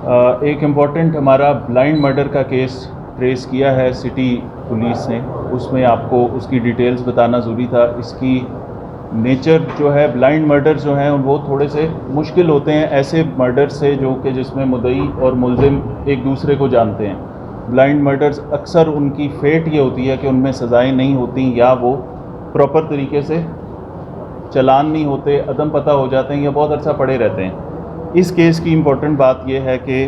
ایک امپورٹنٹ ہمارا blind murder کا کیس ٹریس کیا ہے سٹی پولیس نے. اس میں آپ کو اس کی ڈیٹیلز بتانا ضروری تھا. اس کی نیچر جو ہے بلائنڈ مرڈر جو ہیں وہ تھوڑے سے مشکل ہوتے ہیں ایسے مرڈر سے جو کہ جس میں مدعی اور ملزم ایک دوسرے کو جانتے ہیں. بلائنڈ مرڈرز اکثر ان کی فیٹ یہ ہوتی ہے کہ ان میں سزائیں نہیں ہوتی یا وہ پراپر طریقے سے چلان نہیں ہوتے, عدم پتہ ہو جاتے ہیں یا بہت عرصہ پڑے رہتے ہیں. اس کیس کی امپورٹنٹ بات یہ ہے کہ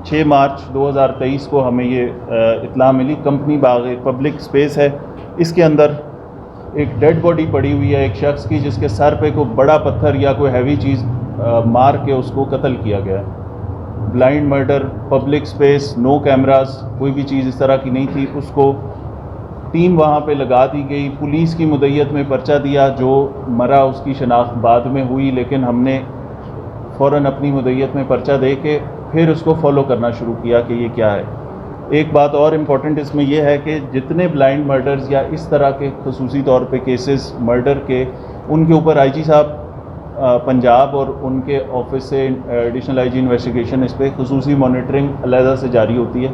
6 مارچ 2023 کو ہمیں یہ اطلاع ملی. کمپنی باغ ایک پبلک سپیس ہے, اس کے اندر ایک ڈیڈ باڈی پڑی ہوئی ہے ایک شخص کی جس کے سر پہ کوئی بڑا پتھر یا کوئی ہیوی چیز مار کے اس کو قتل کیا گیا ہے. بلائنڈ مرڈر, پبلک سپیس, نو کیمراز, کوئی بھی چیز اس طرح کی نہیں تھی. اس کو ٹیم وہاں پہ لگا دی گئی, پولیس کی مدعیت میں پرچہ دیا. جو مرا اس کی شناخت بعد میں ہوئی لیکن ہم نے فوراً اپنی مدعیت میں پرچہ دے کے پھر اس کو فالو کرنا شروع کیا کہ یہ کیا ہے. ایک بات اور امپورٹنٹ اس میں یہ ہے کہ جتنے بلائنڈ مرڈرز یا اس طرح کے خصوصی طور پہ کیسز مرڈر کے, ان کے اوپر آئی جی صاحب پنجاب اور ان کے آفس سے ایڈیشنل آئی جی انویسٹیگیشن اس پہ خصوصی مانیٹرنگ علیحدہ سے جاری ہوتی ہے.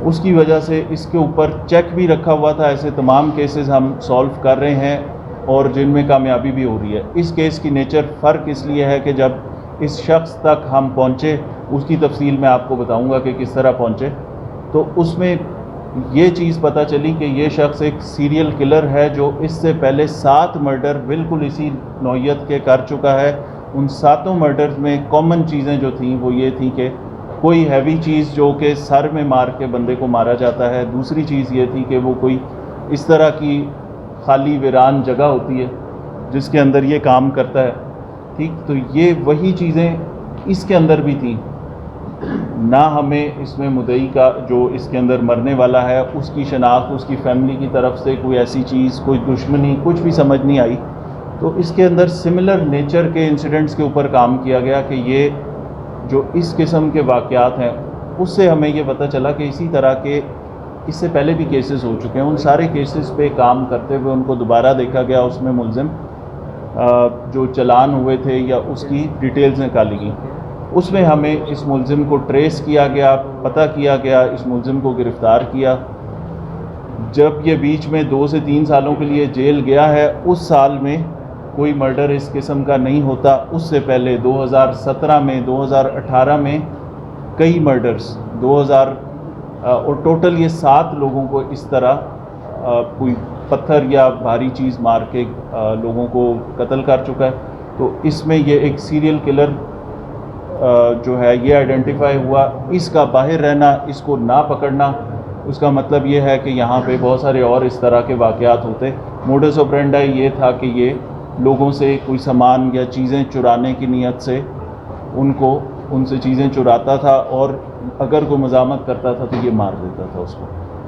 اس کی وجہ سے اس کے اوپر چیک بھی رکھا ہوا تھا. ایسے تمام کیسز ہم سولو کر رہے ہیں اور جن میں کامیابی بھی ہو رہی ہے. اس کیس کی نیچر فرق اس لیے ہے کہ جب اس شخص تک ہم پہنچے, اس کی تفصیل میں آپ کو بتاؤں گا کہ کس طرح پہنچے, تو اس میں یہ چیز پتہ چلی کہ یہ شخص ایک سیریل کلر ہے جو اس سے پہلے 7 مرڈر بالکل اسی نوعیت کے کر چکا ہے. ان 7 مرڈرز میں کامن چیزیں جو تھیں وہ یہ تھیں کہ کوئی ہیوی چیز جو کہ سر میں مار کے بندے کو مارا جاتا ہے. دوسری چیز یہ تھی کہ وہ کوئی اس طرح کی خالی ویران جگہ ہوتی ہے جس کے اندر یہ کام کرتا ہے. ٹھیک, تو یہ وہی چیزیں اس کے اندر بھی تھیں. نہ ہمیں اس میں مدعی کا جو اس کے اندر مرنے والا ہے اس کی شناخت, اس کی فیملی کی طرف سے کوئی ایسی چیز, کوئی دشمنی, کچھ بھی سمجھ نہیں آئی. تو اس کے اندر سملر نیچر کے انسیڈنٹس کے اوپر کام کیا گیا کہ یہ جو اس قسم کے واقعات ہیں اس سے ہمیں یہ پتہ چلا کہ اسی طرح کے اس سے پہلے بھی کیسز ہو چکے ہیں. ان سارے کیسز پہ کام کرتے ہوئے ان کو دوبارہ دیکھا گیا. اس میں ملزم جو چلان ہوئے تھے یا اس کی ڈیٹیلز نکالی گئی. اس میں ہمیں اس ملزم کو ٹریس کیا گیا, پتہ کیا گیا, اس ملزم کو گرفتار کیا. جب یہ بیچ میں 2 سے 3 سالوں کے لیے جیل گیا ہے, اس سال میں کوئی مرڈر اس قسم کا نہیں ہوتا. اس سے پہلے 2017 میں, 2018 میں کئی مرڈرز, 2000 اور ٹوٹل یہ 7 لوگوں کو اس طرح کوئی پتھر یا بھاری چیز مار کے لوگوں کو قتل کر چکا ہے. تو اس میں یہ ایک سیریل کلر جو ہے یہ آئیڈینٹیفائی ہوا. اس کا باہر رہنا, اس کو نہ پکڑنا, اس کا مطلب یہ ہے کہ یہاں پہ بہت سارے اور اس طرح کے واقعات ہوتے. موڈس آپرینڈی یہ تھا کہ یہ لوگوں سے کوئی سامان یا چیزیں چرانے کی نیت سے ان سے چیزیں چراتا تھا اور اگر کوئی مزاحمت کرتا تھا تو یہ مار دیتا تھا اس کو.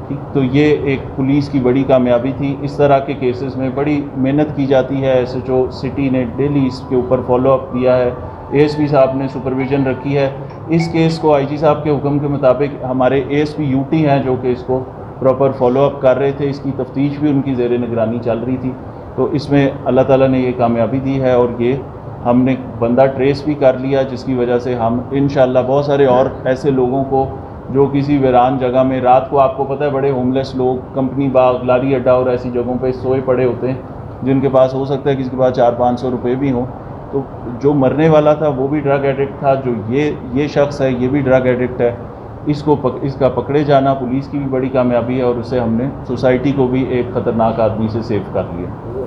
ٹھیک, تو یہ ایک پولیس کی بڑی کامیابی تھی. اس طرح کے کیسز میں بڑی محنت کی جاتی ہے. ایس ایچ او سٹی نے ڈیلی اس کے اوپر فالو اپ دیا ہے, اے ایس پی صاحب نے سپرویژن رکھی ہے. اس کیس کو آئی جی صاحب کے حکم کے مطابق ہمارے A S P U T ہیں جو کہ اس کو پراپر فالو اپ کر رہے تھے. اس کی تفتیش بھی ان کی زیر نگرانی چل رہی تھی. تو اس میں اللہ تعالیٰ نے یہ کامیابی دی ہے اور یہ ہم نے بندہ ٹریس بھی کر لیا, جس کی وجہ سے ہم انشاءاللہ بہت سارے اور ایسے لوگوں کو جو کسی ویران جگہ میں رات کو, آپ کو پتہ ہے بڑے ہوم لیس لوگ کمپنی باغ, لاری اڈا اور ایسی جگہوں پہ سوئے پڑے ہوتے ہیں جن کے پاس ہو سکتا ہے کسی کے پاس 400-500 روپے بھی ہوں. تو جو مرنے والا تھا وہ بھی ڈرگ ایڈکٹ تھا, جو یہ شخص ہے یہ بھی ڈرگ ایڈکٹ ہے. اس کا پکڑے جانا پولیس کی بھی بڑی کامیابی ہے اور اسے ہم نے سوسائٹی کو بھی ایک خطرناک آدمی سے سیو کر لیا.